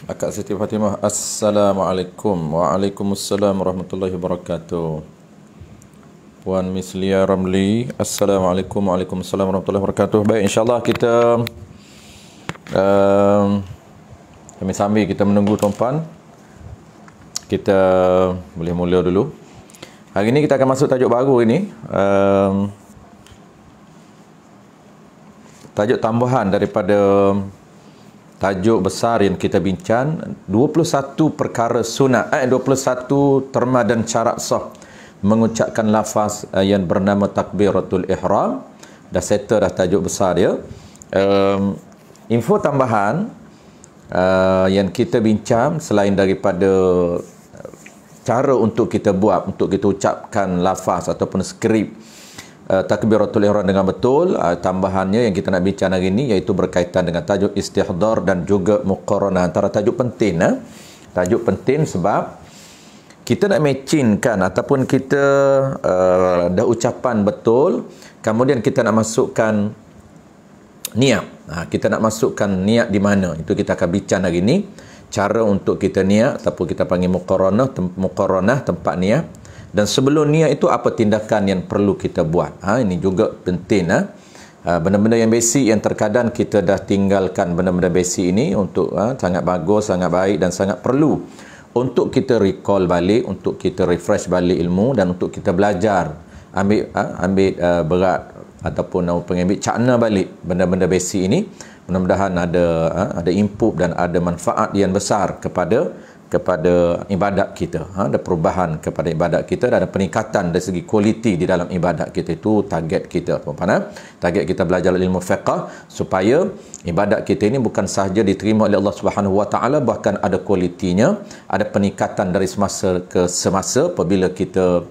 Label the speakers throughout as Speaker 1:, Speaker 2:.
Speaker 1: Akak Siti Fatimah, Assalamualaikum. Waalaikumsalam warahmatullahi wabarakatuh. Puan Miss Lia Ramli, Assalamualaikum. Waalaikumsalam warahmatullahi wabarakatuh. Baik, insyaAllah kita kami sambil kita menunggu tuan-puan, kita boleh mula dulu. Hari ini kita akan masuk tajuk baru ini, tajuk tambahan daripada tajuk besar yang kita bincang, 21 perkara sunat, 21 terma dan syarat sah mengucapkan lafaz yang bernama takbiratul ihram. Dah settle dah tajuk besar dia. Info tambahan yang kita bincang selain daripada cara untuk kita buat, untuk kita ucapkan lafaz ataupun skrip takbiratul ihram dengan betul, tambahannya yang kita nak bincang hari ini iaitu berkaitan dengan tajuk istihdar dan juga muqaranah. Antara tajuk penting, tajuk penting sebab kita nak matchingkan ataupun kita dah ucapan betul, kemudian kita nak masukkan niat. Kita nak masukkan niat di mana, itu kita akan bincang hari ini. Cara untuk kita niat ataupun kita panggil muqaranah, tempat niat. Dan sebelum niat itu apa tindakan yang perlu kita buat. Ini juga penting. Benda-benda yang basic yang terkadang kita dah tinggalkan benda-benda basic ini untuk sangat bagus, sangat baik dan sangat perlu untuk kita recall balik, untuk kita refresh balik ilmu dan untuk kita belajar, ambil berat ataupun ambil cakna balik benda-benda basic ini. Mudah-mudahan ada input dan ada manfaat yang besar kepada ibadat kita, ada perubahan kepada ibadat kita dan ada peningkatan dari segi kualiti di dalam ibadat kita. Itu target kita, tuan-tuan. Target kita belajar ilmu fiqh supaya ibadat kita ini bukan sahaja diterima oleh Allah Subhanahu Wa Taala, bahkan ada kualitinya, ada peningkatan dari semasa ke semasa apabila kita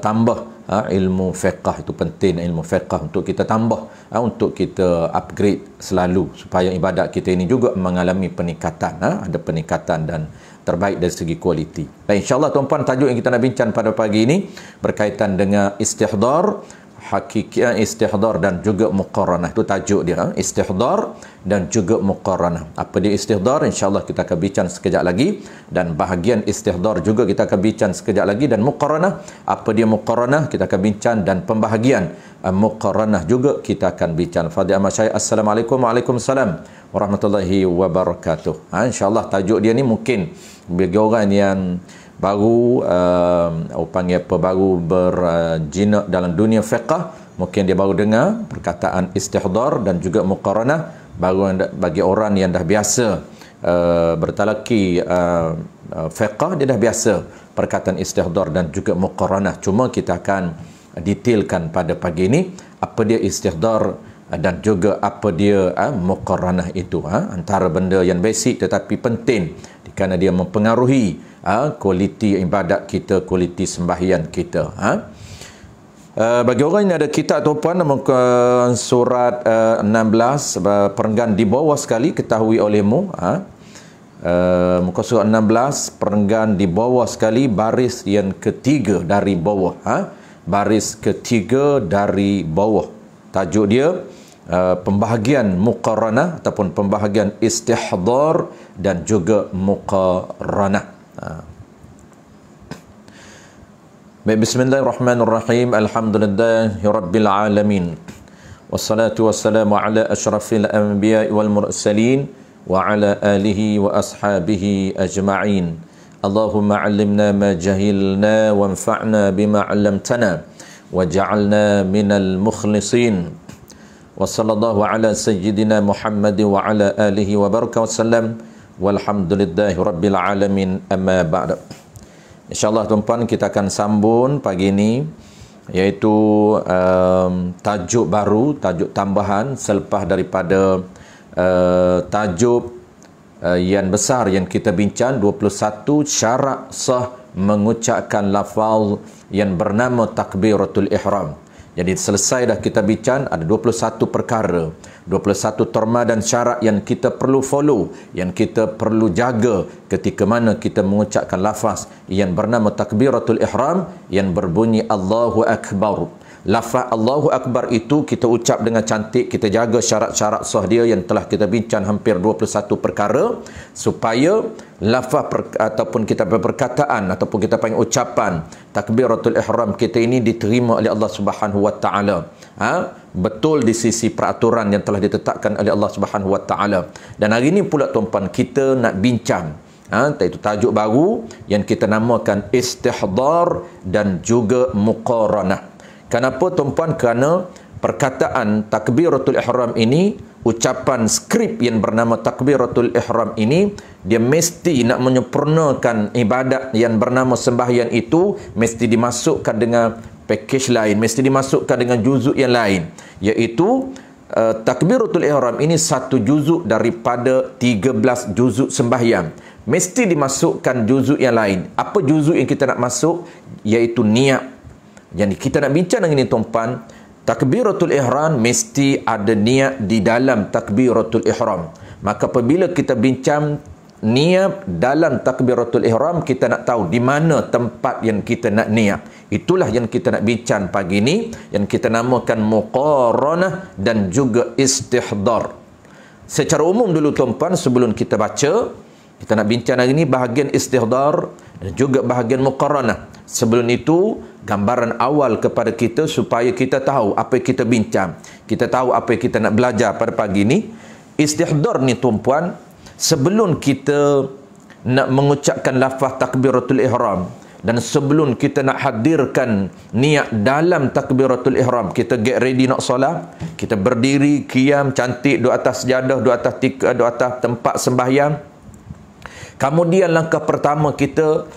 Speaker 1: tambah ilmu fiqh. Itu penting, ilmu fiqh untuk kita tambah, untuk kita upgrade selalu supaya ibadat kita ini juga mengalami peningkatan, ada peningkatan dan terbaik dari segi kualiti. Dan insyaAllah tuan-puan, tajuk yang kita nak bincang pada pagi ini berkaitan dengan istihdar, hakiki istihdar dan juga muqaranah. Itu tajuk dia, istihdar dan juga muqaranah. Apa dia istihdar? InsyaAllah kita akan bincang sekejap lagi, dan bahagian istihdar juga kita akan bincang sekejap lagi, dan muqaranah, apa dia muqaranah kita akan bincang, dan pembahagian muqaranah juga kita akan bincang. Fadhil Ahmad Syahid, Assalamualaikum. Waalaikumsalam warahmatullahi wabarakatuh. InsyaAllah tajuk dia ni mungkin bagi orang yang baru panggil apa, baru berjinak dalam dunia fiqh, mungkin dia baru dengar perkataan istihdar dan juga muqaranah. Baru bagi orang yang dah biasa bertalaki fiqh, dia dah biasa perkataan istihdar dan juga muqaranah. Cuma kita akan detailkan pada pagi ini apa dia istihdar dan juga apa dia muqaranah itu. Antara benda yang basic tetapi penting kerana dia mempengaruhi kualiti ibadat kita, kualiti sembahyang kita. Bagi orang yang ada kitab tuan-puan, muka surat 16 perenggan di bawah sekali, ketahui olehmu, muka surat 16 perenggan di bawah sekali, baris yang ketiga dari bawah, baris ketiga dari bawah. Tajuk dia pembahagian muqaranah ataupun pembahagian istihdar dan juga muqaranah. Bismillahirrahmanirrahim. Alhamdulillahirabbil alamin. Wassalatu wassalamu ala asyrafil anbiya'i wal mursalin wa ala alihi wa ashabihi ajma'in. Allahumma 'allimna ma jahilna wanfa'na bima 'allamtana waj'alna minal mukhlisin. Wa sallallahu ala sayyidina Muhammad wa ala alihi wa baraka wasallam. Walhamdulillahi rabbil alamin, amma ba'da. InsyaAllah tuan-puan, kita akan sambung pagi ini, iaitu tajuk baru, tajuk tambahan selepas daripada tajuk yang besar yang kita bincang, 21 syarat sah mengucapkan lafaz yang bernama takbiratul ihram. Jadi selesai dah kita bincang, ada 21 perkara, 21 terma dan syarat yang kita perlu follow, yang kita perlu jaga ketika mana kita mengucapkan lafaz yang bernama takbiratul ihram yang berbunyi Allahu Akbar. Lafaz Allahu Akbar itu kita ucap dengan cantik, kita jaga syarat-syarat sah dia yang telah kita bincang hampir 21 perkara, supaya lafaz ataupun kita perkataan ataupun kita panggil ucapan takbiratul ihram kita ini diterima oleh Allah Subhanahu wa taala. Betul di sisi peraturan yang telah ditetapkan oleh Allah Subhanahu wa taala. Dan hari ini pula tuan-puan, kita nak bincang iaitu tajuk baru yang kita namakan istihdar dan juga muqaranah. Kenapa tuan-puan? Kerana perkataan takbiratul ihram ini, ucapan skrip yang bernama takbiratul ihram ini, dia mesti nak menyempurnakan ibadat yang bernama sembahyang itu, mesti dimasukkan dengan package lain, mesti dimasukkan dengan juzuk yang lain, iaitu takbiratul ihram ini satu juzuk daripada 13 juzuk sembahyang, mesti dimasukkan juzuk yang lain. Apa juzuk yang kita nak masuk? Iaitu niat. Jadi kita nak bincang dengan ini tuan-puan, takbiratul ihram mesti ada niat di dalam takbiratul ihram. Maka apabila kita bincang niat dalam takbiratul ihram, kita nak tahu di mana tempat yang kita nak niat. Itulah yang kita nak bincang pagi ini, yang kita namakan muqaranah dan juga istihdar. Secara umum dulu tuan-puan, sebelum kita baca, kita nak bincang hari ini bahagian istihdar dan juga bahagian muqaranah. Sebelum itu, gambaran awal kepada kita supaya kita tahu apa yang kita bincang, kita tahu apa yang kita nak belajar pada pagi ini. Istihdar ni tuan-puan, sebelum kita nak mengucapkan lafaz takbiratul ihram dan sebelum kita nak hadirkan niat dalam takbiratul ihram, kita get ready nak solat, kita berdiri qiyam cantik duduk atas sejadah, duduk atas tempat sembahyang. Kemudian langkah pertama kita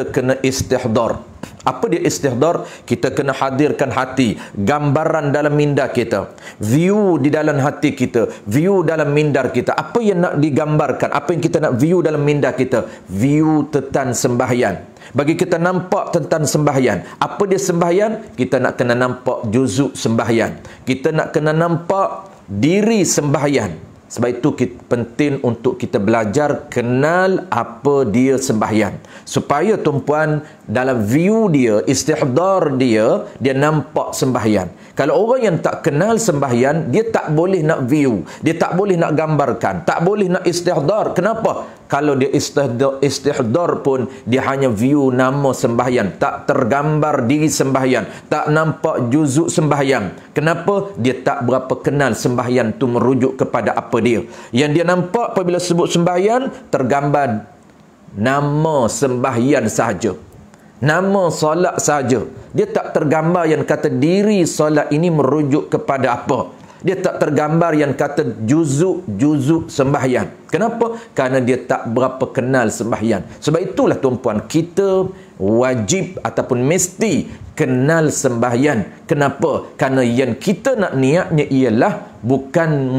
Speaker 1: kena istihdar. Apa dia istihdar? Kita kena hadirkan hati, gambaran dalam minda kita, view di dalam hati kita, view dalam mindar kita. Apa yang nak digambarkan? Apa yang kita nak view dalam minda kita? View tentang sembahyang. Bagi kita nampak tentang sembahyang. Apa dia sembahyang? Kita nak kena nampak juzuk sembahyang. Kita nak kena nampak diri sembahyang. Sebab itu penting untuk kita belajar kenal apa dia sembahyang, supaya tuan-puan dalam view dia, istihdar dia nampak sembahyang. Kalau orang yang tak kenal sembahyang, dia tak boleh nak view, dia tak boleh nak gambarkan, tak boleh nak istihdar. Kenapa? Kalau dia istihdar pun, dia hanya view nama sembahyang, tak tergambar diri sembahyang, tak nampak juzuk sembahyang. Kenapa? Dia tak berapa kenal sembahyang tu merujuk kepada apa dia. Yang dia nampak apabila sebut sembahyang, tergambar nama sembahyang sahaja, nama solat sahaja. Dia tak tergambar yang kata diri solat ini merujuk kepada apa. Dia tak tergambar yang kata juzuk sembahyang. Kenapa? Kerana dia tak berapa kenal sembahyang. Sebab itulah tuan-puan, kita wajib ataupun mesti kenal sembahyang. Kenapa? Kerana yang kita nak niatnya ialah bukan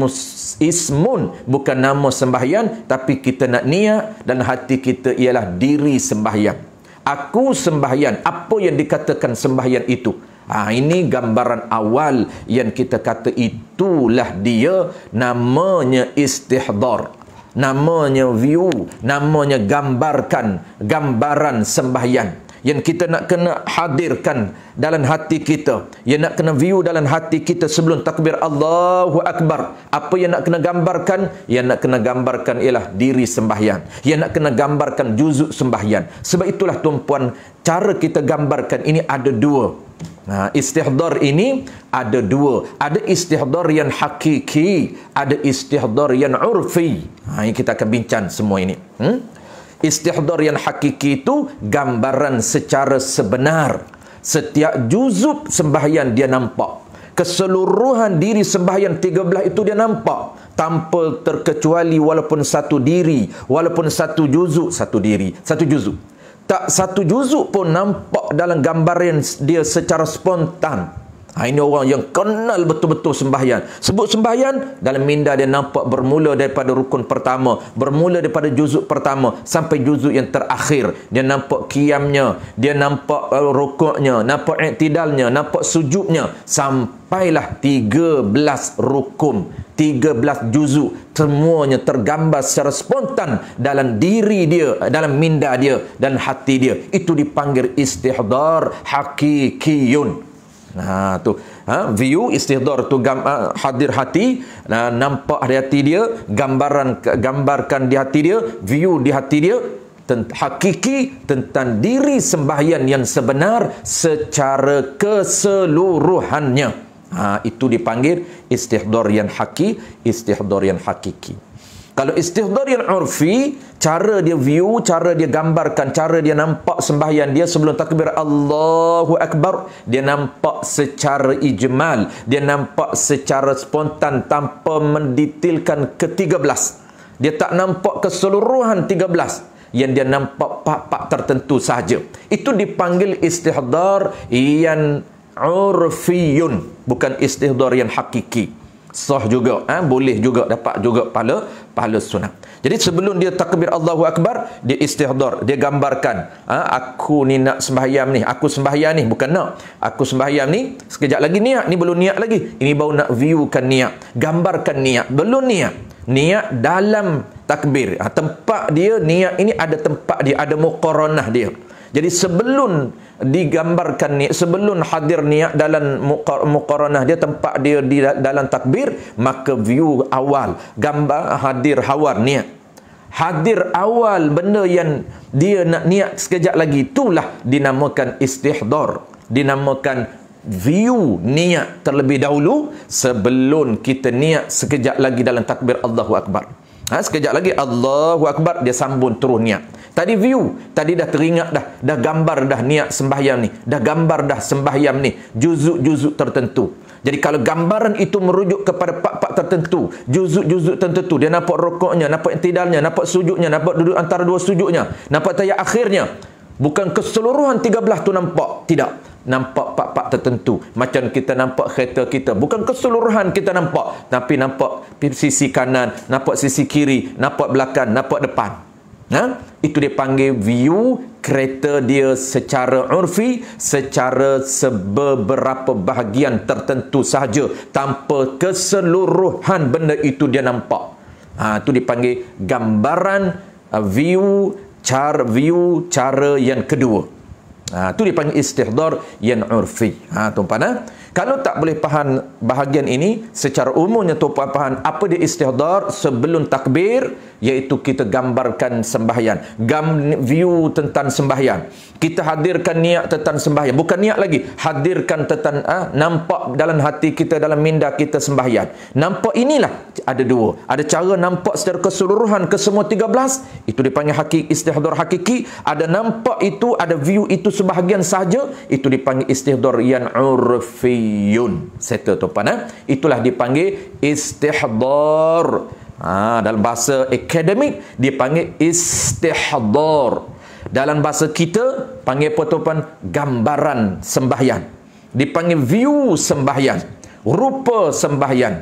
Speaker 1: ismun, bukan nama sembahyang, tapi kita nak niat dan hati kita ialah diri sembahyang. Aku sembahyang. Apa yang dikatakan sembahyang itu? Ini gambaran awal yang kita kata itulah dia namanya istihdar, namanya view, namanya gambaran sembahyang yang kita nak kena hadirkan dalam hati kita, yang nak kena view dalam hati kita sebelum takbir Allahu Akbar. Apa yang nak kena gambarkan? Yang nak kena gambarkan ialah diri sembahyang, yang nak kena gambarkan juzuk sembahyang. Sebab itulah tuan-puan, cara kita gambarkan ini ada dua. Istihdar ini ada dua. Ada istihdar yang hakiki, ada istihdar yang urfi. Ini kita akan bincang semua ini. Istihdar yang hakiki itu gambaran secara sebenar. Setiap juzuk sembahyang dia nampak. Keseluruhan diri sembahyang 13 itu dia nampak, tanpa terkecuali walaupun satu diri, walaupun satu juzuk, satu diri, satu juzuk. Tak satu juzuk pun nampak dalam gambaran dia secara spontan. Ini orang yang kenal betul-betul sembahyang. Sebut sembahyang, dalam minda dia nampak bermula daripada rukun pertama, bermula daripada juzuk pertama sampai juzuk yang terakhir. Dia nampak qiyamnya, dia nampak rukuknya, nampak i'tidalnya, nampak sujudnya, sampailah 13 rukun, 13 juzuk. Semuanya tergambar secara spontan dalam diri dia, dalam minda dia dan hati dia. Itu dipanggil istihdar hakikiyun. Tu view istihdar tu hadir hati, nampak di hati dia, gambarkan di hati dia, view di hati dia, hakiki tentang diri sembahyang yang sebenar secara keseluruhannya. Itu dipanggil istihdar yang istihdar yang hakiki. Kalau istihdar yang urfi, cara dia view, cara dia gambarkan, cara dia nampak sembahyang dia sebelum takbir Allahu Akbar, dia nampak secara ijmal, dia nampak secara spontan tanpa mendetailkan ke-13. Dia tak nampak keseluruhan 13. Yang dia nampak pak-pak tertentu sahaja. Itu dipanggil istihdar yang urfiyun, bukan istihdar yang hakiki. Sah juga, boleh juga, dapat juga pahala sunat. Jadi sebelum dia takbir Allahu Akbar, dia istihdar, dia gambarkan, aku ni nak sembahyang ni, aku sembahyang ni, bukan nak, aku sembahyang ni, sekejap lagi niat, ni belum niat lagi, ini baru nak viewkan niat, gambarkan niat, belum niat dalam takbir. Tempat dia, niat ini ada tempat dia, ada muqaranah dia. Jadi sebelum digambarkan niat, sebelum hadir niat dalam muqaranah dia, tempat dia di dalam takbir, maka view awal, gambar hadir awal niat. Hadir awal benda yang dia nak niat sekejap lagi, itulah dinamakan istihdar, dinamakan view niat terlebih dahulu sebelum kita niat sekejap lagi dalam takbir Allahu Akbar. Sekejap lagi Allahu Akbar, dia sambung terus niat. Tadi view, tadi dah teringat dah gambar dah niat sembahyang ni, dah gambar dah sembahyang ni, juzuk-juzuk tertentu. Jadi kalau gambaran itu merujuk kepada pak-pak tertentu, juzuk-juzuk tertentu, dia nampak rukuknya, nampak i'tidalnya, nampak sujudnya, nampak duduk antara dua sujudnya, nampak tahiyat akhirnya. Bukan keseluruhan 13 tu nampak, tidak. Nampak pak-pak tertentu. Macam kita nampak kereta kita, bukan keseluruhan kita nampak, tapi nampak sisi kanan, nampak sisi kiri, nampak belakang, nampak depan. Itu dipanggil view kereta dia secara urfi, secara beberapa bahagian tertentu sahaja, tanpa keseluruhan benda itu dia nampak. Itu dipanggil gambaran view cara yang kedua. Itu dipanggil istihdar yang urfi. Tuan-tuan, kalau tak boleh faham bahagian ini, secara umumnya tuan-tuan faham apa dia istihdar sebelum takbir, iaitu kita gambarkan sembahyang, view tentang sembahyang. Kita hadirkan niat tentang sembahyang, bukan niat lagi, hadirkan tentang nampak dalam hati kita, dalam minda kita sembahyang. Nampak inilah ada dua. Ada cara nampak secara keseluruhan ke semua 13, itu dipanggil istihdar hakiki. Ada nampak itu, ada view itu sebahagian sahaja, itu dipanggil istihdar yang urfiyun. Settle tuan-tuan, itulah dipanggil istihdar. Dalam bahasa akademik dipanggil istihdar. Dalam bahasa kita panggil apa tuan-tuan? Gambaran sembahyang. Dipanggil view sembahyang, rupa sembahyang.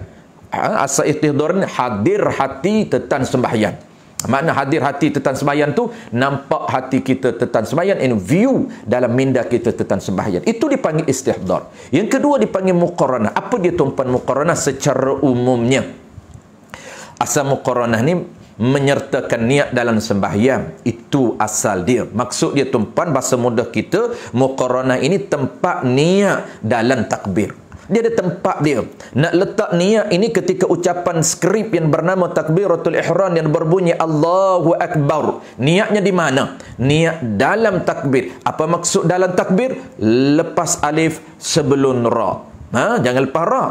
Speaker 1: Asal istihdar ni hadir hati tentang sembahyang. Makna hadir hati tentang sembahyang tu, nampak hati kita tentang sembahyang, and view dalam minda kita tentang sembahyang. Itu dipanggil istihdar. Yang kedua dipanggil muqaranah. Apa dia tuan-tuan muqaranah secara umumnya? Asal muqaranah ni menyertakan niat dalam sembahyang. Itu asal dia. Maksud dia tuan-tuan, bahasa mudah kita, muqaranah ini tempat niat dalam takbir. Dia ada tempat dia. Nak letak niat ini ketika ucapan skrip yang bernama takbiratul ihram yang berbunyi Allahu Akbar. Niatnya di mana? Niat dalam takbir. Apa maksud dalam takbir? Lepas alif sebelum ra. Jangan lepas ra.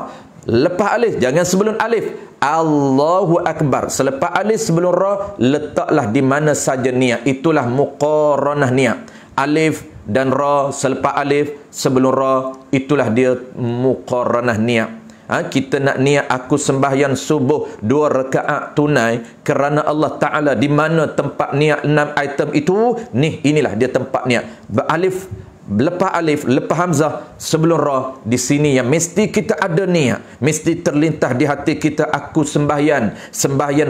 Speaker 1: Lepas alif, jangan sebelum alif. Allahu Akbar. Selepas alif sebelum ra, letaklah di mana saja niat. Itulah muqaranah niat. Alif dan ra, selepas alif sebelum ra, itulah dia muqaranah niat. Kita nak niat aku sembahyang subuh 2 rakaat tunai kerana Allah Ta'ala. Di mana tempat niat 6 item itu? Inilah dia tempat niat. Alif, lepas alif, lepas hamzah, sebelum ra. Di sini yang mesti kita ada niat, mesti terlintas di hati kita, aku sembahyang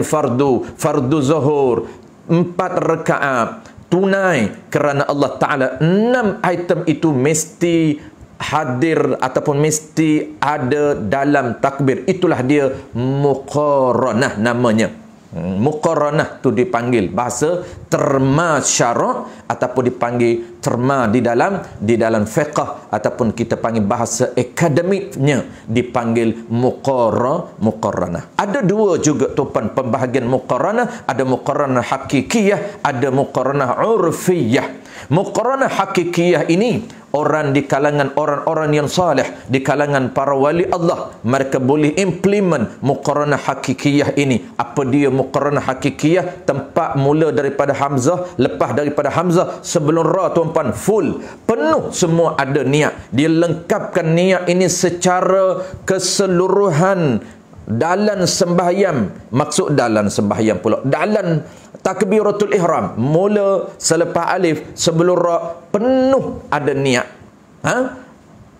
Speaker 1: fardu zuhur 4 rakaat tunai kerana Allah Ta'ala. 6 item itu mesti hadir ataupun mesti ada dalam takbir. Itulah dia muqaranah namanya. Muqaranah tu dipanggil bahasa termasyara' ataupun dipanggil terma di dalam fiqh ataupun kita panggil bahasa akademiknya dipanggil muqarranah. Ada dua juga tupan pembahagian muqarranah, ada muqarranah hakikiyah, ada muqarranah urfiyah. Muqarranah hakikiyah ini orang di kalangan orang-orang yang saleh, di kalangan para wali Allah, mereka boleh implement muqarranah hakikiyah ini. Apa dia muqarranah hakikiyah? Tempat mula daripada hamzah, lepas daripada hamzah, sebelum ra tuan-puan full, penuh, semua ada niat. Dia lengkapkan niat ini secara keseluruhan dalam sembahyang. Maksud dalam sembahyang pula, dalam takbiratul ihram, mula selepas alif sebelum ra, penuh ada niat.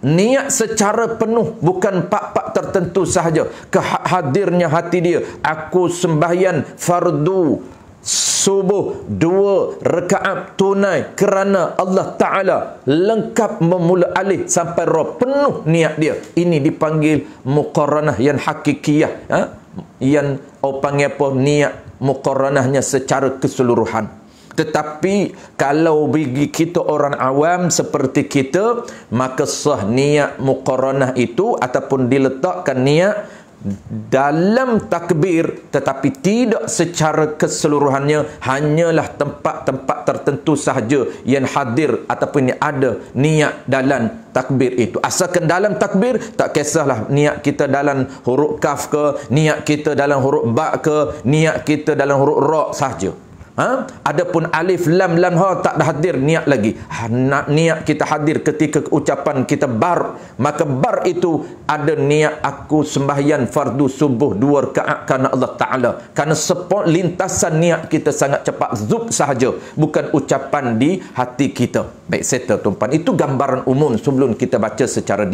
Speaker 1: Niat secara penuh, bukan pak-pak tertentu sahaja. Hadirnya hati dia, aku sembahyang fardu subuh 2 rakaat tunai kerana Allah Ta'ala, lengkap memula alif sampai ra, penuh niat dia. Ini dipanggil muqarranah yang hakikiyah, yang panggil apa, niat muqarranahnya secara keseluruhan. Tetapi kalau bagi kita orang awam seperti kita, maka sah niat muqarranah itu ataupun diletakkan niat dalam takbir, tetapi tidak secara keseluruhannya, hanyalah tempat-tempat tertentu sahaja yang hadir ataupun yang ada niat dalam takbir itu. Asalkan dalam takbir, tak kisahlah niat kita dalam huruf kaf ke, niat kita dalam huruf ba ke, niat kita dalam huruf ra sahaja. Adapun alif lam ha tak dah hadir niat lagi. Niat kita hadir ketika ucapan kita bar, maka bar itu ada niat aku sembahyang fardu subuh 2 rakaat kerana Allah Ta'ala. Kerana lintasan niat kita sangat cepat, zub sahaja, bukan ucapan di hati kita. Baik, settle tuan-puan. Itu gambaran umum sebelum kita baca secara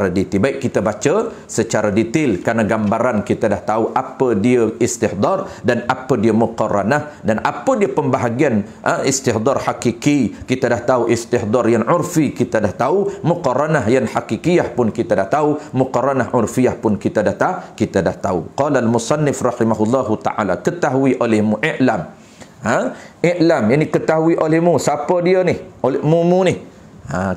Speaker 1: detail. Baik, kita baca secara detail kerana gambaran kita dah tahu apa dia istihdar dan apa dia muqarranah dan apa dia pembahagian istihdar hakiki. Kita dah tahu istihdar yang urfi, kita dah tahu muqarranah yang hakikiyah pun kita dah tahu, muqarranah urfiyah pun kita dah tahu. Qala al-musannif rahimahullahu ta'ala, ketahui olehmu, i'lam. I'lam, yang ketahui olehmu. Siapa dia ni? Olehmu ni.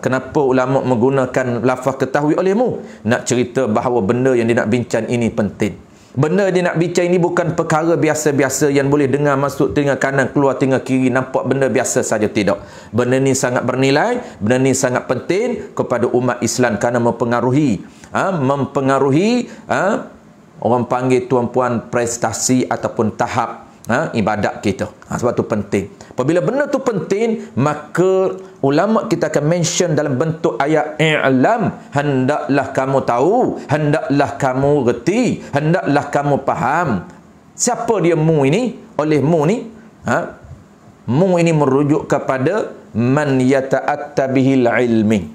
Speaker 1: Kenapa ulama menggunakan lafaz ketahui olehmu? Nak cerita bahawa benda yang dia nak bincang ini penting. Benda dia nak bincang ini bukan perkara biasa-biasa yang boleh dengar masuk telinga kanan, keluar telinga kiri, nampak benda biasa saja. Tidak. Benda ni sangat bernilai, benda ni sangat penting kepada umat Islam kerana mempengaruhi orang panggil tuan-puan prestasi ataupun tahap ibadat kita. Sebab tu penting. Apabila benda tu penting, maka ulama kita akan mention dalam bentuk ayat i'lam, hendaklah kamu tahu, hendaklah kamu reti, hendaklah kamu faham. Siapa dia mu ini? Oleh mu ni, mu ini merujuk kepada man yata'atta bihil ilmi,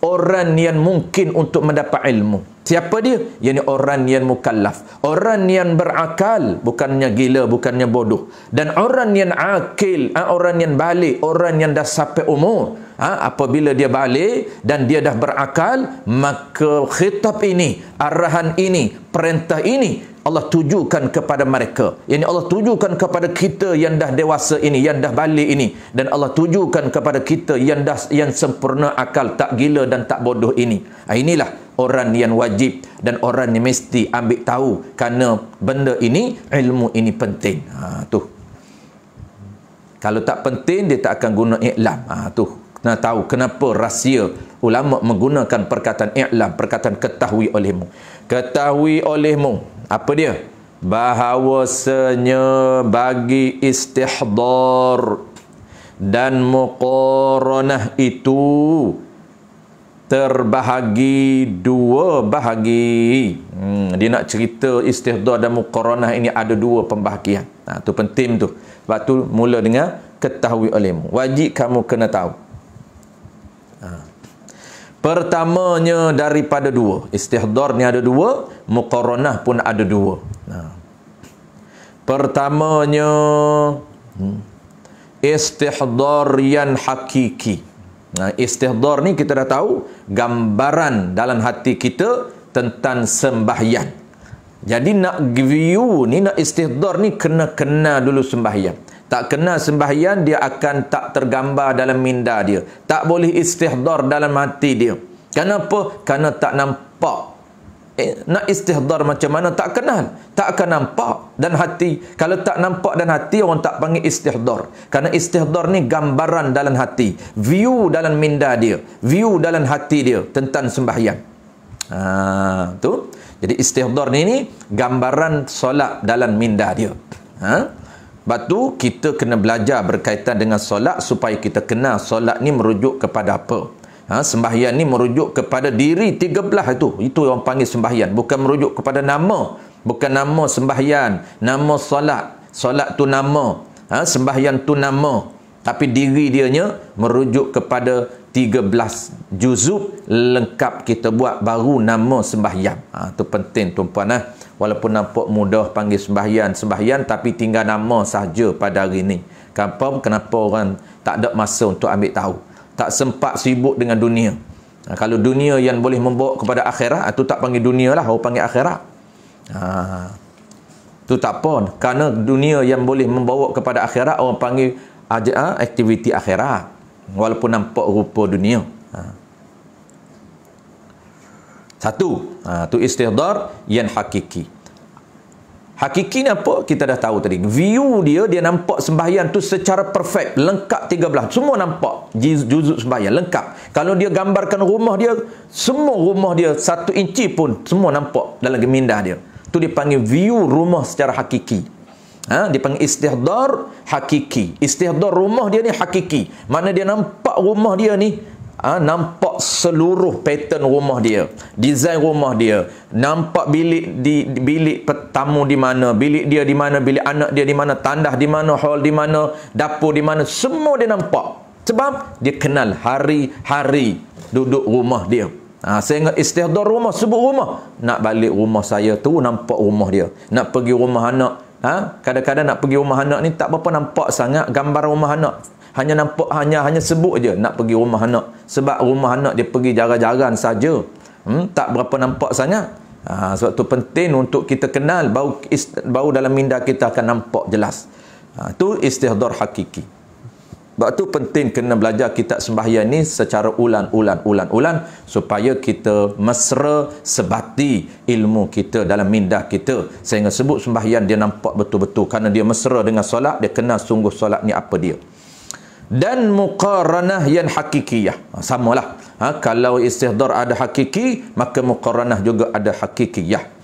Speaker 1: orang yang mungkin untuk mendapat ilmu. Siapa dia? Yang orang yang mukallaf, orang yang berakal, bukannya gila, bukannya bodoh. Dan orang yang akil, orang yang balik, orang yang dah sampai umur. Apabila dia balik dan dia dah berakal, maka khitab ini, arahan ini, perintah ini Allah tujukan kepada mereka. Yani Allah tujukan kepada kita yang dah dewasa ini, yang dah balik ini, dan Allah tujukan kepada kita yang sempurna akal, tak gila dan tak bodoh ini. Inilah orang yang wajib dan orang yang mesti ambil tahu kerana benda ini, ilmu ini penting. Tu. Kalau tak penting, dia tak akan guna i'lam. Tu. Nak tahu kenapa rahsia ulama menggunakan perkataan i'lam, perkataan ketahui olehmu. Ketahui olehmu, apa dia? Bahawasanya bagi istihdar dan muqaranah itu terbahagi 2 bahagi. Dia nak cerita istihdar dan muqaranah ini ada 2 pembahagian. Tu penting tu. Sebab tu mula dengan ketahui olehmu. Wajib kamu kena tahu. Pertamanya daripada 2. Istihdar ni ada 2, muqaranah pun ada 2. Pertamanya istihdar yang hakiki. Istihdar ni kita dah tahu gambaran dalam hati kita tentang sembahyang. Jadi nak view ni, nak istihdar ni kena kenal dulu sembahyang. Tak kenal sembahyang, dia akan tak tergambar dalam minda dia. Tak boleh istihdar dalam hati dia. Kenapa? Kerana tak nampak. Nak istihdar macam mana? Tak kenal. Tak akan nampak. Dan hati, kalau tak nampak dan hati, orang tak panggil istihdar. Kerana istihdar ni gambaran dalam hati. View dalam minda dia. View dalam hati dia tentang sembahyang. Tu. Jadi istihdar ni gambaran solat dalam minda dia. Sebab tu kita kena belajar berkaitan dengan solat supaya kita kenal solat ni merujuk kepada apa. Sembahyang ni merujuk kepada diri 13 itu. Itu orang panggil sembahyang. Bukan merujuk kepada nama. Bukan nama sembahyang. Nama solat. Solat tu nama. Sembahyang tu nama. Tapi diri dianya merujuk kepada 13 juzuk lengkap kita buat baru nama sembahyang. Itu penting tuan-puan. Walaupun nampak mudah panggil sembahyang, tapi tinggal nama sahaja pada hari ini. Kenapa orang tak ada masa untuk ambil tahu? Tak sempat sibuk dengan dunia. Kalau dunia yang boleh membawa kepada akhirat, itu tak panggil dunia lah, orang panggil akhirat. Itu tak apa. Kerana dunia yang boleh membawa kepada akhirat, orang panggil aktiviti akhirat. Walaupun nampak rupa dunia. Satu, tu istihdar yang hakiki. Hakiki ni apa? Kita dah tahu tadi. View dia nampak sembahyang tu secara perfect, lengkap 13. Semua nampak juzuk sembahyang lengkap. Kalau dia gambarkan rumah dia, semua rumah dia 1 inci pun semua nampak dalam minda dia. Tu dipanggil view rumah secara hakiki. Dipanggil istihdar hakiki. Istihdar rumah dia ni hakiki. Mana dia nampak rumah dia ni, nampak seluruh pattern rumah dia, design rumah dia, nampak bilik tamu di mana, bilik dia di mana, bilik anak dia di mana, tandas di mana, hall di mana, dapur di mana, semua dia nampak. Sebab dia kenal hari-hari duduk rumah dia. Sehingga istihdar rumah, sebut rumah. Nak balik rumah saya tu nampak rumah dia. Nak pergi rumah anak, kadang-kadang nak pergi rumah anak ni tak berapa nampak sangat gambar rumah anak. Hanya nampak, hanya sebut je nak pergi rumah anak. Sebab rumah anak dia pergi jarang-jarang saja. Tak berapa nampak sangat. Sebab tu penting untuk kita kenal, baru dalam minda kita akan nampak jelas. Itu istihdar hakiki. Sebab tu penting kena belajar kitab sembahyang ni secara ulang supaya kita mesra sebati ilmu kita dalam minda kita. Sehingga sebut sembahyang dia nampak betul-betul. Kerana dia mesra dengan solat, dia kenal sungguh solat ni apa dia. Dan muqaranah yang hakikiyah. Samalah. Kalau istihdar ada hakiki, maka muqaranah juga ada hakikiyah.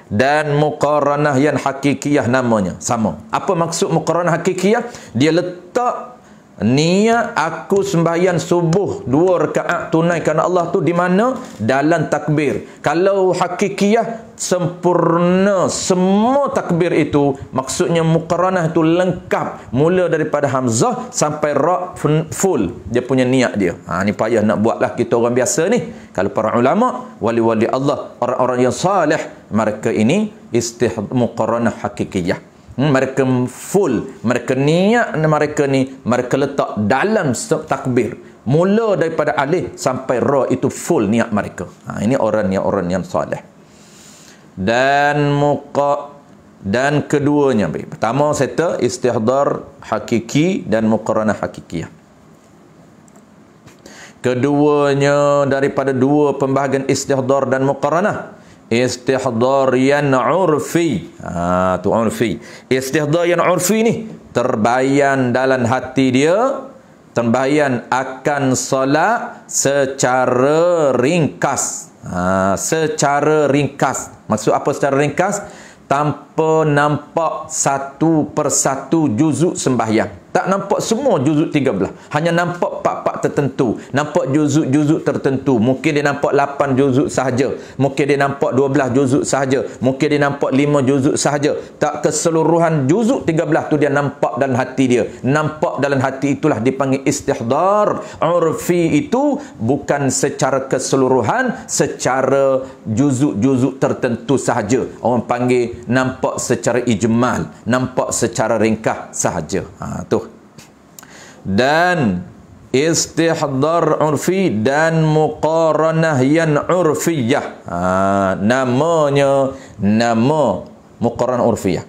Speaker 1: Dan muqaranah yang hakikiyah namanya sama. Apa maksud muqaranah hakikiyah? Dia letak niat aku sembahyang subuh 2 rakaat tunaikan Allah tu di mana? Dalam takbir. Kalau hakikiyah sempurna semua takbir itu, maksudnya muqaranah itu lengkap mula daripada hamzah sampai ra full dia punya niat dia. Ni payah nak buatlah kita orang biasa ni. Kalau para ulama, wali-wali Allah, orang-orang yang salih, mereka ini muqaranah hakikiyah. Mereka full, mereka niat mereka ni, mereka letak dalam takbir mula daripada alif sampai ra itu full niat mereka. Ini orang yang salih. Dan keduanya, pertama serta istihdar hakiki dan muqaranah hakikiyah. Keduanya daripada dua pembahagian istihdar dan muqaranah. Istihdar yang urfi. Tu urfi. Istihdar yang urfi ni terbayan dalam hati dia, terbayan akan solat secara ringkas. Secara ringkas. Maksud apa secara ringkas? Tanpa nampak satu persatu juzuk sembahyang. Tak nampak semua juzuk 13. Hanya nampak part-part tertentu. Nampak juzuk-juzuk tertentu. Mungkin dia nampak 8 juzuk sahaja. Mungkin dia nampak 12 juzuk sahaja. Mungkin dia nampak 5 juzuk sahaja. Tak keseluruhan juzuk 13 tu dia nampak dalam hati dia. Nampak dalam hati itulah dipanggil istihdar. Urfi itu bukan secara keseluruhan, secara juzuk-juzuk tertentu sahaja. Orang panggil nampak secara ijmal, nampak secara ringkas sahaja. Tu. Dan istihdar urfi dan muqaranah yang urfiyah. Nama muqaranah urfiyah.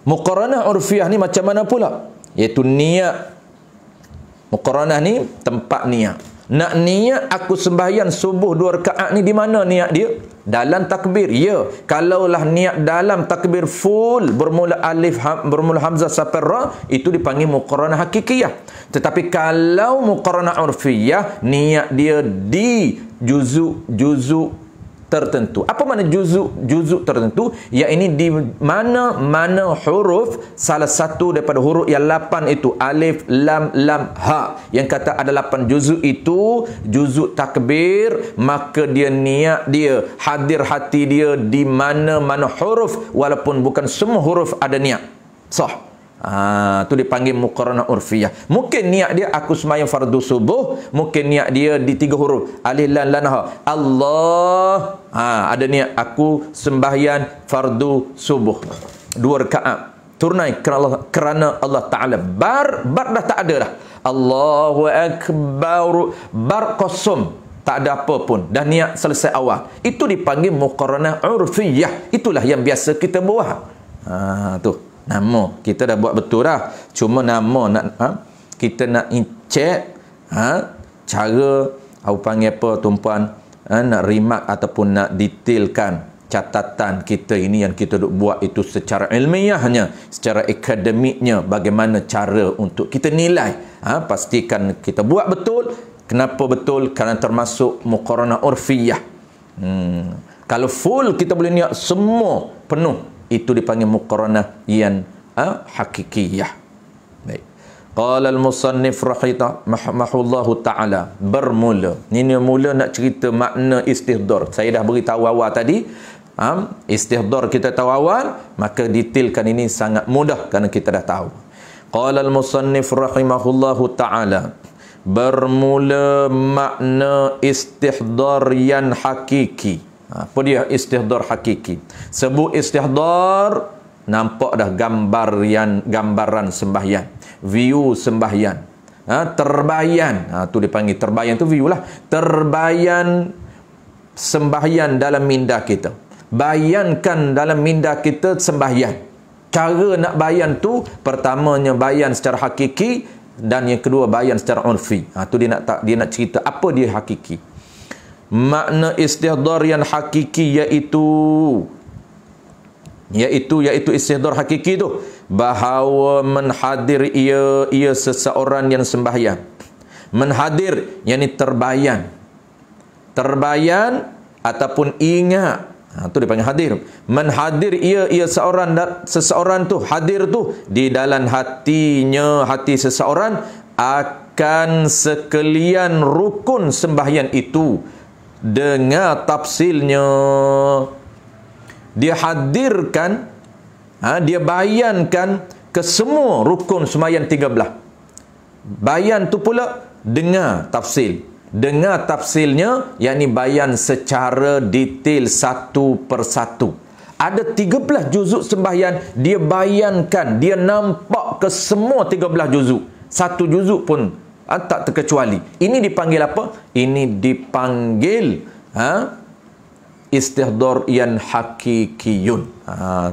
Speaker 1: Muqaranah urfiyah ni macam mana pula? Iaitu niat. Muqaranah ni tempat niat. Nak niat aku sembahyang subuh 2 rakaat ni, di mana niat dia? Dalam takbir. Ya, kalaulah niat dalam takbir full, bermula alif, bermula hamzah sampai ra, itu dipanggil muqaranah hakikiyah. Tetapi kalau muqaranah urfiyah, niat dia di juzuk tertentu. Apa makna juzuk tertentu? Ya, ini di mana huruf salah satu daripada huruf yang 8 itu, alif, lam, ha, yang kata ada 8 juzuk itu juzuk takbir, maka dia niat dia, hadir hati dia di mana-mana huruf, walaupun bukan semua huruf ada niat. Sah. Tu dipanggil muqaranah urfiyah. Mungkin niat dia aku sembahyang fardu subuh, mungkin niat dia di 3 huruf, alif, lam, ha, Allah. Ada niat aku sembahyang fardu subuh 2 rakaat tunai kerana Allah Ta'ala. Bar dah tak ada dah. Allahu Akbar, bar kosong, tak ada apa pun, dah niat selesai awal. Itu dipanggil muqaranah urfiyah. Itulah yang biasa kita buat. Tu nama kita dah buat betul dah, cuma nama nak kita nak check cara aku panggil apa tuan-puan, nak remark ataupun nak detailkan catatan kita ini yang kita duk buat itu secara ilmiahnya, secara akademiknya, bagaimana cara untuk kita nilai. Pastikan kita buat betul. Kenapa betul? Kerana termasuk muqaranah urfiyah. Kalau full kita boleh niat semua penuh, itu dipanggil muqaranah yang hakikiyah. Baik. Qala al-musannif rahimahullahu ta'ala, bermula. Ini mula nak cerita makna istihdar. Saya dah beritahu awal tadi. Istihdar kita tahu awal, maka detailkan ini sangat mudah kerana kita dah tahu. Qala al-musannif rahimahullahu ta'ala, bermula makna istihdar yang hakiki. Apa dia istihdar hakiki? Sebut istihdar, nampak dah gambaran sembahyang, view sembahyang, terbayan. Tu dipanggil terbayan, tu view lah. Terbayan sembahyang dalam minda kita. Bayangkan dalam minda kita sembahyang. Cara nak bayan tu, pertamanya bayan secara hakiki, dan yang kedua bayan secara urfi. Tu dia nak cerita apa dia hakiki. Makna istihdar yang hakiki iaitu istihdar hakiki tu bahawa menhadir ia seseorang yang sembahyang. Menhadir yakni terbayan ataupun ingat. Tu dipanggil hadir. Menhadir ia seseorang tu, hadir tu di dalam hati seseorang akan sekalian rukun sembahyang itu. Dengar tafsilnya. Dia hadirkan, dia bayankan ke semua rukun sembahyang 13. Bayan tu pula dengar tafsil. Dengar tafsilnya, yakni bayan secara detail satu persatu. Ada 13 juzuk sembahyang, dia bayankan, dia nampak ke semua 13 juzuk. Satu juzuk pun tak terkecuali. Ini dipanggil apa? Ini dipanggil istihdar yang hakikiyun.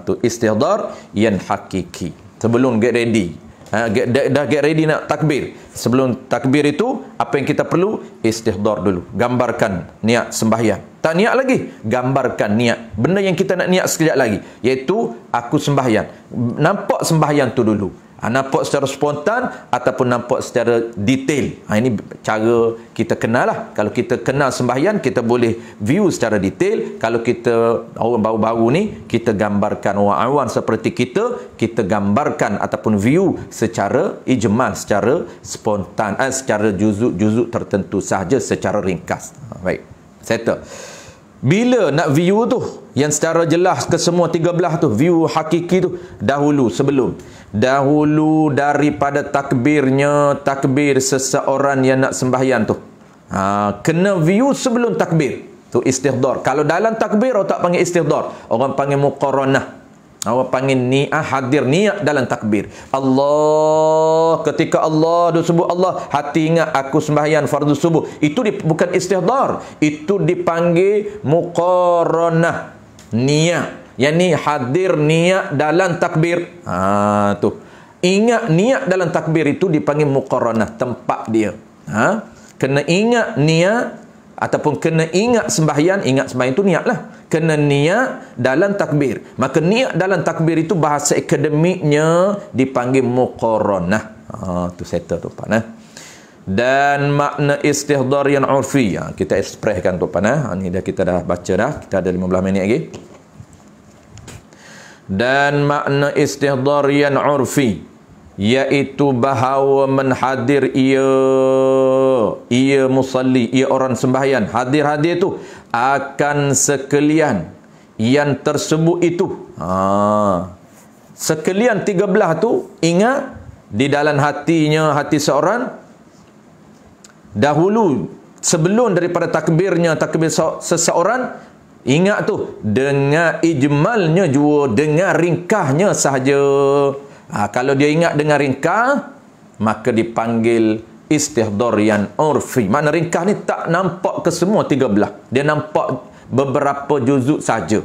Speaker 1: Tu istihdar yang hakiki. Sebelum get ready, dah get ready nak takbir. Sebelum takbir itu, apa yang kita perlu? Istihdar dulu. Gambarkan niat sembahyang. Tak niat lagi, gambarkan niat. Benda yang kita nak niat sekejap lagi, iaitu aku sembahyang. Nampak sembahyang tu dulu. Nampak secara spontan ataupun nampak secara detail. Ini cara kita kenal lah. Kalau kita kenal sembahyang, kita boleh view secara detail. Kalau kita orang baru-baru ni, kita gambarkan orang awam seperti kita gambarkan ataupun view secara ijmal, secara spontan, secara juzuk-juzuk tertentu sahaja, secara ringkas. Baik, settle. Bila nak view tu yang secara jelas ke semua 13 tu, view hakiki tu, dahulu daripada takbir seseorang yang nak sembahyang tu, kena view sebelum takbir tu istihdar. Kalau dalam takbir orang tak panggil istihdar, orang panggil muqaranah. Orang panggil hadir niat dalam takbir. Allah, ketika Allah disebut Allah, hati ingat aku sembahyang fardu subuh. Itu bukan istihdar, itu dipanggil muqaranah, niat. Yang ni hadir niat dalam takbir. Tu. Ingat niat dalam takbir itu dipanggil muqaranah, tempat dia. Kena ingat niat ataupun kena ingat sembahyang itu niat lah. Kena niat dalam takbir. Maka niat dalam takbir itu bahasa akademiknya dipanggil muqaranah. Tu settle tu Pak. Dan makna istihdar yang urfi, kita ekspreskan tu Pak. Ni dah kita dah baca dah. Kita ada 15 minit lagi. Dan makna istihdar yang urfi, iaitu bahawa menhadir ia musalli, ia orang sembahyang, hadir tu akan sekalian yang tersebut itu. Sekalian 13 tu ingat di dalam hatinya, hati seorang dahulu sebelum daripada takbir seseorang, ingat tu dengan ijmalnya juga, dengan ringkahnya sahaja. Kalau dia ingat dengan ringkah, maka dipanggil istihdar yang urfi. Makna ringkah ni tak nampak ke semua 13. Dia nampak beberapa juzuk saja.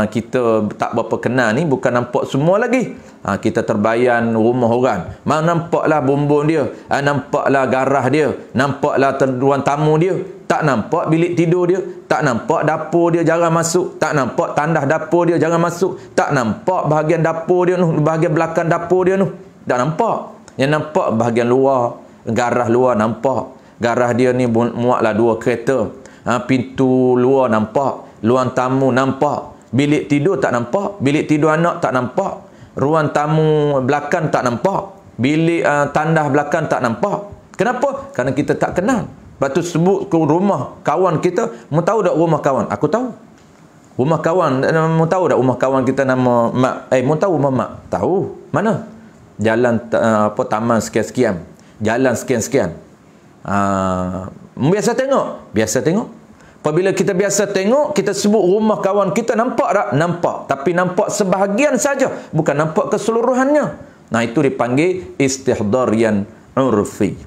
Speaker 1: Kita tak berapa kenal ni, bukan nampak semua lagi. Kita terbayan rumah orang, nampaklah bumbung dia, nampaklah garah dia, nampaklah ruang tamu dia, tak nampak bilik tidur dia, tak nampak dapur dia jangan masuk, tak nampak tandas dapur dia jangan masuk, tak nampak bahagian dapur dia tu, bahagian belakang dapur dia tu, tak nampak. Yang nampak bahagian luar, garah luar nampak. Garah dia ni muatlah 2 kereta. Pintu luar nampak, ruang tamu nampak, bilik tidur tak nampak, bilik tidur anak tak nampak, ruang tamu belakang tak nampak, bilik tandas belakang tak nampak. Kenapa? Kerana kita tak kenal. Lepas tu sebut ke rumah kawan kita, mu tahu tak rumah kawan? Aku tahu. Rumah kawan, mu tahu tak rumah kawan kita nama Mak? Mu tahu rumah Mak? Tahu. Mana? Jalan taman sekian-sekian. Jalan sekian-sekian. Biasa tengok? Biasa tengok. Apabila kita biasa tengok, kita sebut rumah kawan kita, nampak tak? Nampak. Tapi nampak sebahagian saja, bukan nampak keseluruhannya. Itu dipanggil istihdar yang urfi.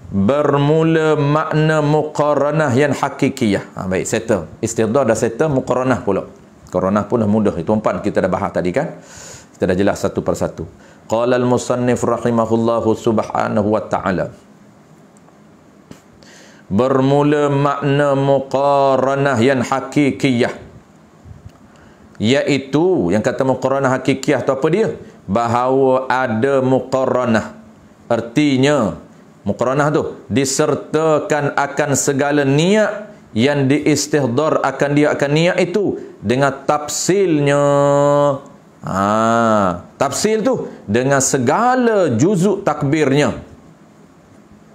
Speaker 1: Bermula makna muqaranah yang hakikiyah. Baik, settle. Istihdar dah settle, muqaranah pula. Muqaranah pun dah mudah. Itu 4 kita dah bahas tadi kan. Kita dah jelas satu persatu. Qala al-musannif rahimahullahu subhanahu wa ta'ala. Bermula makna muqaranah yang hakikiyah, iaitu yang kata muqaranah hakikiyah tu apa dia? Bahawa ada muqaranah, artinya muqaranah tu disertakan akan segala niat yang diistihdar akan dia akan niat itu dengan tafsilnya. Tafsil tu dengan segala juzuk takbirnya.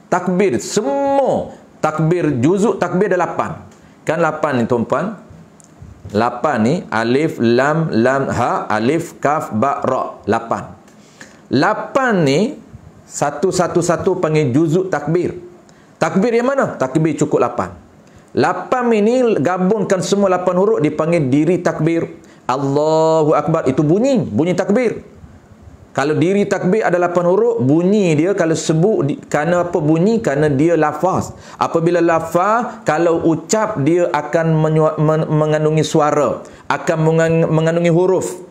Speaker 1: Takbir semua takbir, juzuk takbir ada 8. Kan 8 ni tuan-puan. 8 ni alif, lam, ha, alif, kaf, ba, ra. 8. 8 ni satu-satu panggil juzuk takbir. Takbir yang mana? Takbir cukup 8. 8 ini gabungkan semua 8 huruf dipanggil diri takbir. Allahu Akbar, itu bunyi takbir. Kalau diri takbir ada 8 huruf, bunyi dia kalau sebut, kerana apa bunyi? Kerana dia lafaz. Apabila lafaz, kalau ucap dia akan mengandungi suara, akan mengandungi huruf.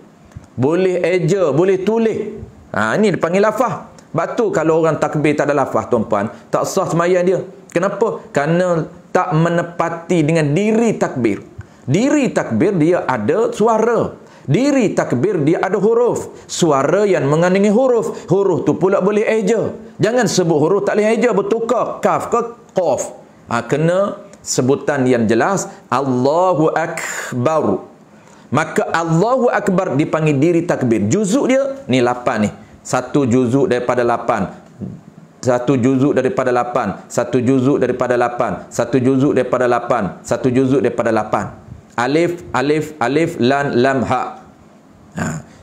Speaker 1: Boleh eja, boleh tulis. Ini dipanggil lafaz. Sebab tu kalau orang takbir tak ada lafaz tuan-puan, tak sah sembahyang dia. Kenapa? Kerana tak menepati dengan diri takbir. Diri takbir dia ada suara. Diri takbir dia ada huruf. Suara yang mengandungi huruf. Huruf tu pula boleh eja. Jangan sebut huruf tak boleh eja, bertukar kaf ke qaf. Kena sebutan yang jelas. Allahu Akbar. Maka Allahu Akbar dipanggil diri takbir. Juzuk dia ni 8 ni. Satu juzuk daripada 8. Satu juzuk daripada 8. Satu juzuk daripada 8. Satu juzuk daripada 8. Satu juzuk daripada 8. Alif, alif, alif, lam, ha.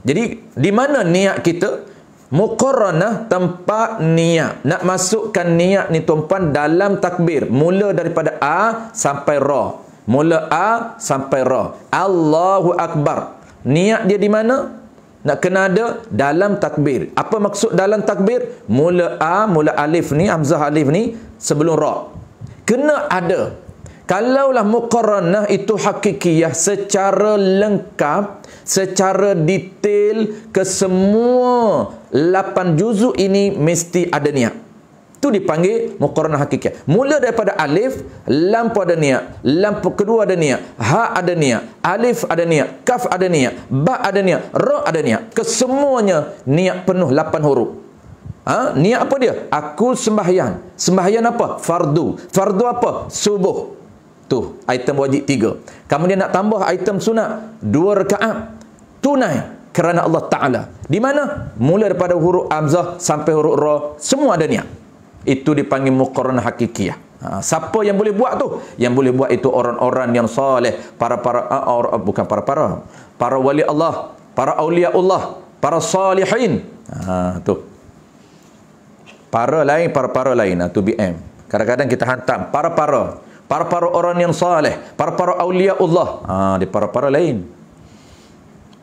Speaker 1: Jadi di mana niat kita? Muqaranah, tempat niat. Nak masukkan niat ni tuan-puan dalam takbir. Mula daripada A sampai Ra. Mula A sampai Ra. Allahu Akbar. Niat dia di mana? Nak kena ada dalam takbir. Apa maksud dalam takbir? Mula A, mula alif ni, hamzah alif ni sebelum Ra. Kena ada. Kalaulah muqaranah itu hakikiyah secara lengkap, secara detail ke semua 8 juzuk ini mesti ada niat. Itu dipanggil muqaranah hakikiyah. Mula daripada alif, lam pun ada niat, lam kedua ada niat, ha ada niat, alif ada niat, kaf ada niat, ba ada niat, ra ada niat. Kesemuanya niat penuh 8 huruf. Niat apa dia? Aku sembahyang. Sembahyang apa? Fardu. Fardu apa? Subuh. Tu, item wajib 3. Kemudian nak tambah item sunat 2 rakaat. Tunai kerana Allah Ta'ala. Di mana? Mula daripada huruf hamzah sampai huruf ra, semua ada niat. Itu dipanggil muqaranah hakikiyah. Siapa yang boleh buat tu? Yang boleh buat itu orang-orang yang soleh, para wali Allah, para aulia Allah, para salihin. Tu. Para lain, para lain. Tu BM. Kadang-kadang kita hantam para orang yang saleh, para aulia Allah. Di para lain.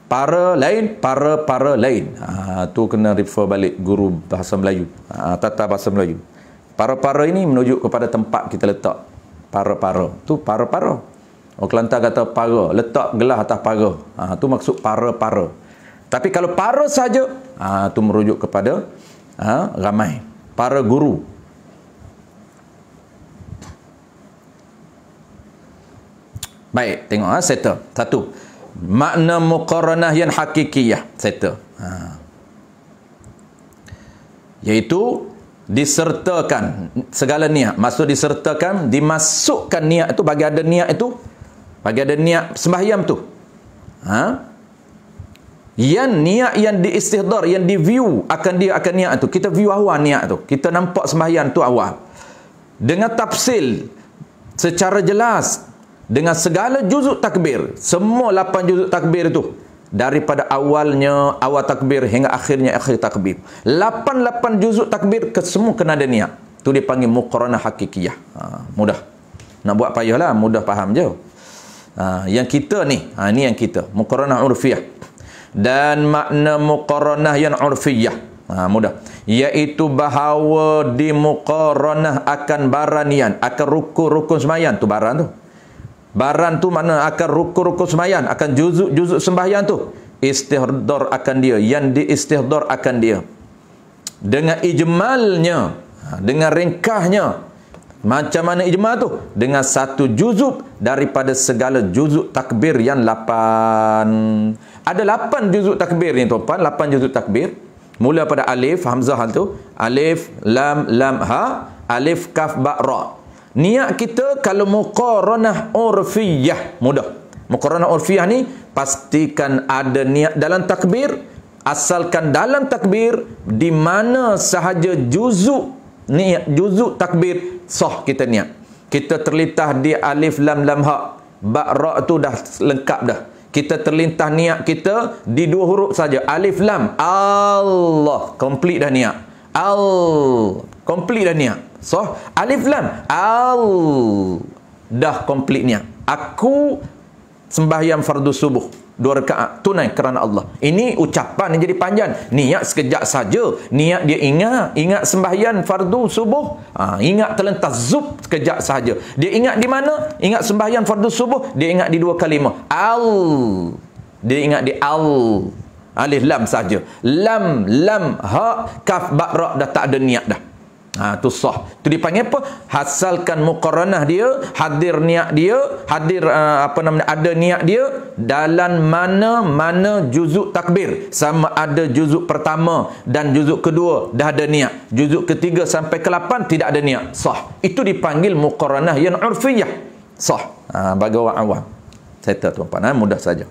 Speaker 1: Para lain. Tu kena refer balik guru bahasa Melayu. Tata bahasa Melayu. Para ini menuju kepada tempat kita letak. Para. Tu para. Orang Kelantan kata para, letak gelas atas para. Tu maksud para. Tapi kalau para saja, tu merujuk kepada ramai. Para guru. Baik, tengok settle. Satu. Makna muqaranah yang hakikiyah. Settle. Iaitu disertakan segala niat. Maksud disertakan, dimasukkan niat itu, bagi ada niat itu, bagi ada niat sembahyang tu. Yang niat yang diistihdar, yang di view akan niat tu. Kita view awal niat tu. Kita nampak sembahyang tu awal. Dengan tafsil secara jelas, dengan segala juzuk takbir, semua 8 juzuk takbir itu, daripada awalnya awal takbir hingga akhirnya akhir takbir, 8 juzuk takbir ke semua kena ada niat. Itu dipanggil muqaranah hakikiyah. Mudah nak buat, payahlah, mudah faham je. Yang kita ni, ni yang kita muqaranah urfiyah. Dan makna muqaranah yang urfiyah, mudah, iaitu bahawa di muqaranah akan baranian, akan rukun sembahyang tu, baran tu. Baran tu mana akan rukun sembahyang, akan juzuk sembahyang tu. Istihdar akan dia, yang diistihdar akan dia. Dengan ijmalnya, dengan ringkahnya. Macam mana ijmal tu? Dengan 1 juzuk daripada segala juzuk takbir yang 8. Ada 8 juzuk takbir ni tuan-tuan, 8 juzuk takbir. Mula pada alif, hamzah tu. Alif, lam, ha. Alif, kaf, ba, ra. Niat kita kalau muqaranah urfiyah, mudah. Muqaranah urfiyah ni pastikan ada niat dalam takbir, asalkan dalam takbir di mana sahaja juzuk niat, juzuk takbir sah kita niat. Kita terlintah di alif lam ha, ba ra tu dah lengkap dah. Kita terlintah niat kita di 2 huruf saja, alif lam, Allah, complete dah niat. Complete dah niat. So, alif lam, dah complete niat. Aku sembahyang fardu subuh 2 rakaat tunai kerana Allah. Ini ucapan yang jadi panjang. Niat sekejap saja. Niat dia ingat sembahyang fardu subuh. Ingat terlentas zub sekejap saja. Dia ingat di mana? Ingat sembahyang fardu subuh, dia ingat di 2 kalimah. Dia ingat di alif lam saja. Lam ha, kaf ba ra dah tak ada niat dah. Tu sah. Tu dipanggil apa? Hasalkan muqaranah dia, hadir niat dia, hadir ada niat dia dalam mana juzuk takbir. Sama ada juzuk pertama dan juzuk kedua dah ada niat. Juzuk ketiga sampai ke-8 tidak ada niat. Sah. Itu dipanggil muqaranah yang urfiyah. Sah. Bagi orang awam. Settle tuan-tuan, mudah saja.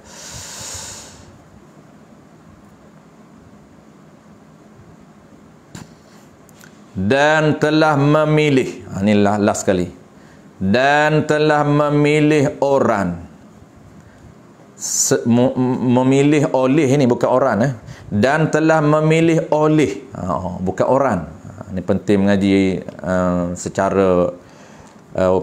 Speaker 1: Dan telah memilih, inilah last sekali, dan telah memilih orang, memilih oleh, ini bukan orang, dan telah memilih oleh, bukan orang. Ini penting mengaji secara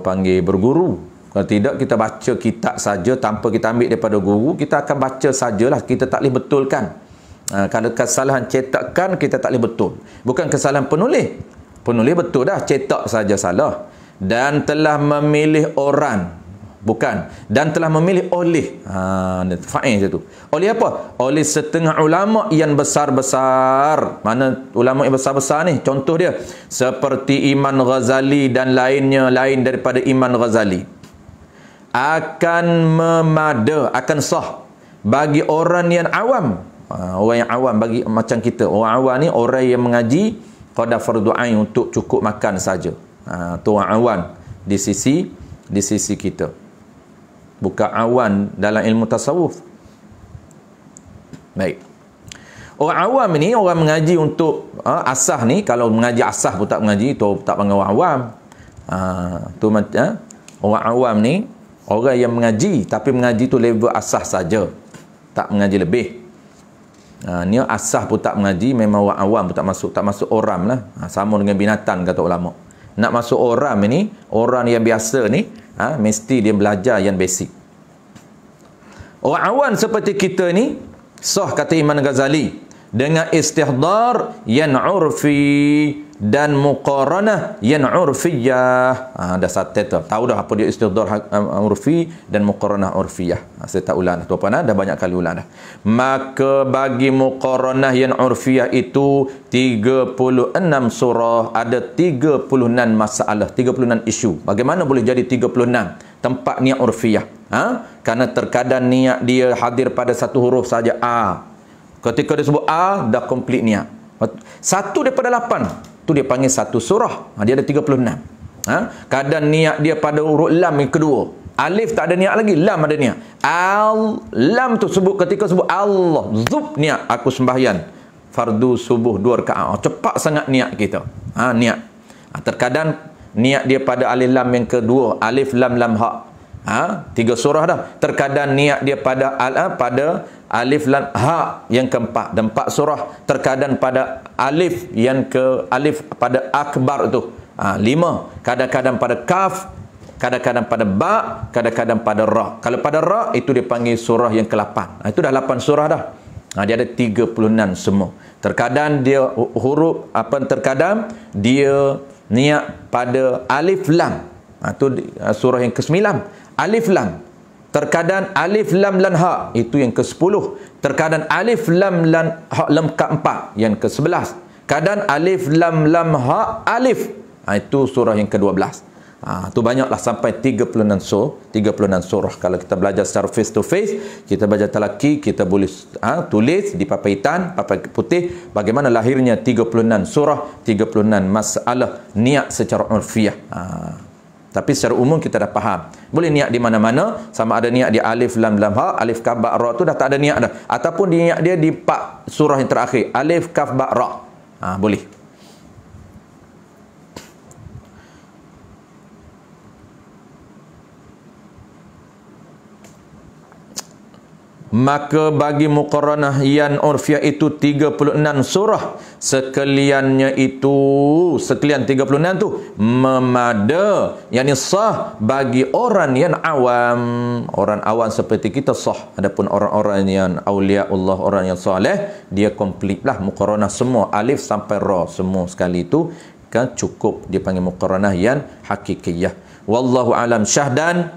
Speaker 1: panggil berguru. Kalau tidak, kita baca kitab saja tanpa kita ambil daripada guru, kita akan baca sajalah, kita tak boleh betulkan. Kalau kesalahan cetakan kita tak boleh betul. Bukan kesalahan penulis. Penulis betul dah, cetak saja salah. dan telah memilih orang, bukan, dan telah memilih oleh, fa'il itu. Oleh apa? Oleh setengah ulama yang besar-besar. Mana ulama yang besar-besar ni? Contoh dia seperti Imam Ghazali dan lainnya, lain daripada Imam Ghazali. Akan memada, akan sah bagi orang yang awam. Orang yang awam, bagi macam kita, orang awam ni orang yang mengaji qadar fardu ain untuk cukup makan saja. Tu orang awam di sisi kita. Bukan awan dalam ilmu tasawuf. Baik. Orang awam ni orang mengaji untuk asah ni, kalau mengaji asah pun tak mengaji, tu tak panggil orang awam. Tu macam orang awam ni orang yang mengaji, tapi mengaji tu level asah saja, tak mengaji lebih. Ni asah pun tak mengaji, memang orang awam pun tak masuk orang lah. Sama dengan binatang kata ulama. Nak masuk orang ni, orang yang biasa ni, mesti dia belajar yang basic. Orang awam seperti kita ni sah kata Imam Ghazali dengan istihdar yang urfi dan muqaranah yang urfiyah. Dah satu tu. Tahu dah apa dia istihdar urfi dan muqaranah urfiyah. Saya tak ulang dah. Tu apa dah banyak kali ulang dah. Maka bagi muqaranah yang urfiyah itu 36 surah, ada 36 masalah, 36 isu. Bagaimana boleh jadi 36? Tempat niat urfiyah. Karena terkadang niat dia hadir pada satu huruf saja, A. Ketika dia sebut A, dah komplit niat. Satu daripada 8 tu dia panggil satu surah. Dia ada 36. Kadang niat dia pada huruf lam yang kedua. Alif tak ada niat lagi, lam ada niat. Lam tu sebut, ketika sebut Allah, zub niat, aku sembahyang fardu subuh 2 rakaat. Cepat sangat niat kita. Niat. Terkadang niat dia pada alif lam yang kedua, alif lam lam ha. 3 surah dah. Terkadang niat dia pada alif lam ha yang keempat, dan 4 surah. Terkadang pada alif yang ke alif pada akbar tu 5. Kadang-kadang pada kaf, kadang-kadang pada ba, kadang-kadang pada ra. Kalau pada ra itu dia panggil surah yang ke-8. Itu dah 8 surah dah. Dia ada 36 semua. Terkadang dia huruf terkadang dia niat pada alif lam. Itu surah yang ke-9. Alif lam. Terkadang alif lam lan ha, itu yang ke-10. Terkadang alif lam lan ha lam ke-4, yang ke-11. Kadang alif lam lam ha alif. Itu surah yang ke-12. Tu banyaklah sampai 36 surah. Kalau kita belajar secara face to face, kita belajar talaki, kita boleh tulis di papan hitam, papan putih, bagaimana lahirnya 36 surah, 36 masalah niat secara urfiah. Tapi secara umum kita dah faham. Boleh niat di mana-mana, sama ada niat di alif lam lam ha, alif kaf ba ra tu dah tak ada niat dah. Ataupun niat dia di 4 surah yang terakhir, alif kaf ba ra. Boleh. Maka bagi muqaranah yang urfiah itu 36 surah. Sekalian 36 tu memada, yakni sah bagi orang yang awam. Orang awam seperti kita sah. Adapun orang-orang yang awliya Allah, orang yang soleh, dia komplitlah muqaranah semua, alif sampai ra semua sekali itu kan cukup dipanggil muqaranah yang hakikiyah. Wallahu alam. Syahdan,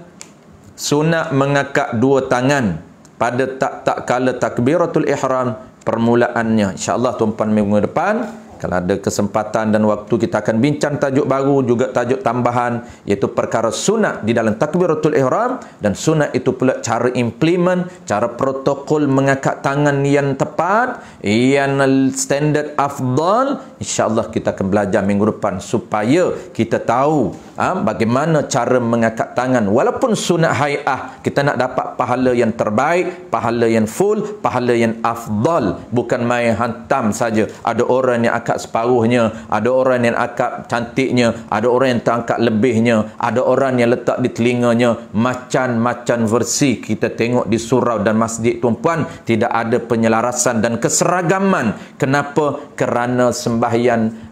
Speaker 1: sunat mengangkat 2 tangan pada tak kala takbiratul ihram permulaannya. InsyaAllah tuan-tuan minggu depan kalau ada kesempatan dan waktu, kita akan bincang tajuk baru, juga tajuk tambahan, iaitu perkara sunat di dalam takbiratul ihram. Dan sunat itu pula cara implement, cara protokol mengangkat tangan yang tepat, yang standard afdal. InsyaAllah kita akan belajar minggu depan supaya kita tahu bagaimana cara mengangkat tangan. Walaupun sunat hai'ah, kita nak dapat pahala yang terbaik, pahala yang full, pahala yang afdal. Bukan main hantam saja. Ada orang yang angkat separuhnya, ada orang yang angkat cantiknya, ada orang yang terangkat lebihnya, ada orang yang letak di telinganya. Macam-macam versi kita tengok di surau dan masjid, tuan-puan. Tidak ada penyelarasan dan keseragaman. Kenapa? Kerana sembahyang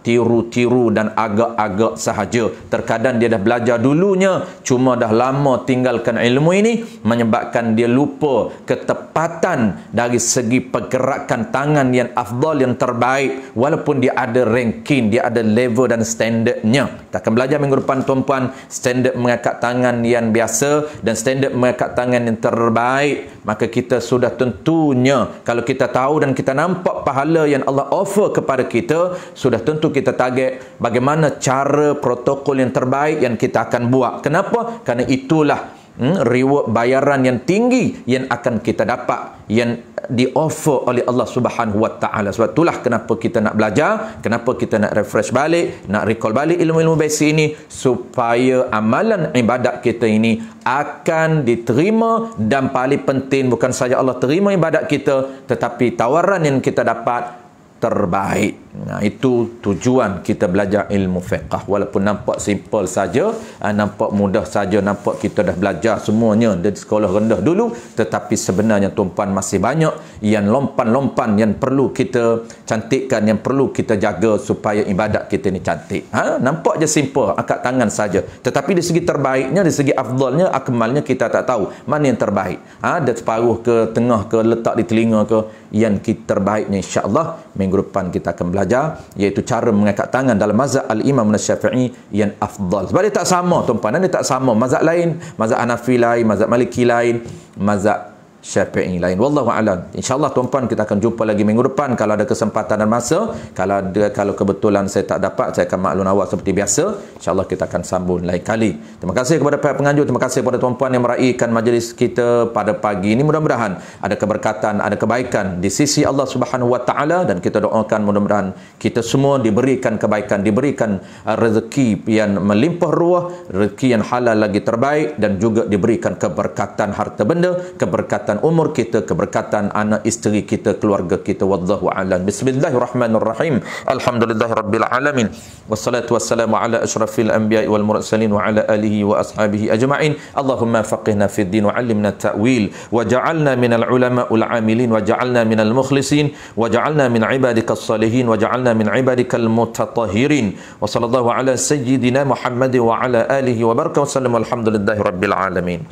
Speaker 1: tiru-tiru dan agak-agak sahaja. Terkadang dia dah belajar dulunya, cuma dah lama tinggalkan ilmu ini, menyebabkan dia lupa ketepatan dari segi pergerakan tangan yang afdal, yang terbaik. walaupun dia ada ranking, dia ada level dan standardnya. Kita akan belajar minggu depan tuan-puan, standard mengangkat tangan yang biasa dan standard mengangkat tangan yang terbaik. Maka kita sudah tentunya, kalau kita tahu dan kita nampak pahala yang Allah offer kepada kita, sudah tentu kita target bagaimana cara protokol yang terbaik yang kita akan buat. Kenapa? Kerana itulah reward bayaran yang tinggi yang akan kita dapat, yang di-offer oleh Allah Subhanahu Wa Ta'ala. Sebab itulah kenapa kita nak belajar, kenapa kita nak refresh balik, nak recall balik ilmu-ilmu basic ini, supaya amalan ibadat kita ini akan diterima, dan paling penting bukan saja Allah terima ibadat kita, tetapi tawaran yang kita dapat terbaik. Nah, itu tujuan kita belajar ilmu fiqh. Walaupun nampak simple saja, nampak mudah saja, nampak kita dah belajar semuanya dari sekolah rendah dulu, tetapi sebenarnya tuan-puan masih banyak yang lompan-lompan yang perlu kita cantikkan, yang perlu kita jaga supaya ibadat kita ni cantik. Nampak je simple, angkat tangan saja, tetapi di segi terbaiknya, di segi afdalnya, akmalnya, kita tak tahu mana yang terbaik. Ada separuh ke, tengah ke, letak di telinga ke. Yang kita terbaiknya insya-Allah minggu depan kita akan belajar, iaitu cara mengangkat tangan dalam mazhab al-Imam Syafi'i yang afdal. Sebab dia tak sama tuan-puan, dia tak sama. Mazhab lain, mazhab Hanafi lain, mazhab Maliki lain, mazhab Syafi'i lain. Wallahu a'lam. InsyaAllah tuan-puan kita akan jumpa lagi minggu depan kalau ada kesempatan dan masa. Kalau kebetulan saya tak dapat, saya akan maklum awal seperti biasa. InsyaAllah kita akan sambung lain kali. Terima kasih kepada pihak penganjur, terima kasih kepada tuan-puan yang meraihkan majlis kita pada pagi ini. Mudah-mudahan ada keberkatan, ada kebaikan di sisi Allah Subhanahu Wa Ta'ala, dan kita doakan mudah-mudahan kita semua diberikan kebaikan, diberikan rezeki yang melimpah ruah, rezeki yang halal lagi terbaik, dan juga diberikan keberkatan harta benda, keberkatan umur kita, keberkatan anak isteri kita, keluarga kita. Wallahu a'lam. Bismillahirrahmanirrahim. Alhamdulillahirabbil alamin. Wassalatu wassalamu ala asyrafil anbiya'i wal mursalin wa ala alihi wa ashabihi ajma'in. Allahumma faqihna fid din wa 'allimna ta'wil wa ja'alna minal ulama'ul 'amilin wa ja'alna minal mukhlisin wa ja'alna min 'ibadikas salihin wa ja'alna min 'ibadikal mutatahhirin. Wa sallallahu ala sayyidina Muhammad wa ala alihi wa baraka wa sallam. Alhamdulillahirabbil alamin.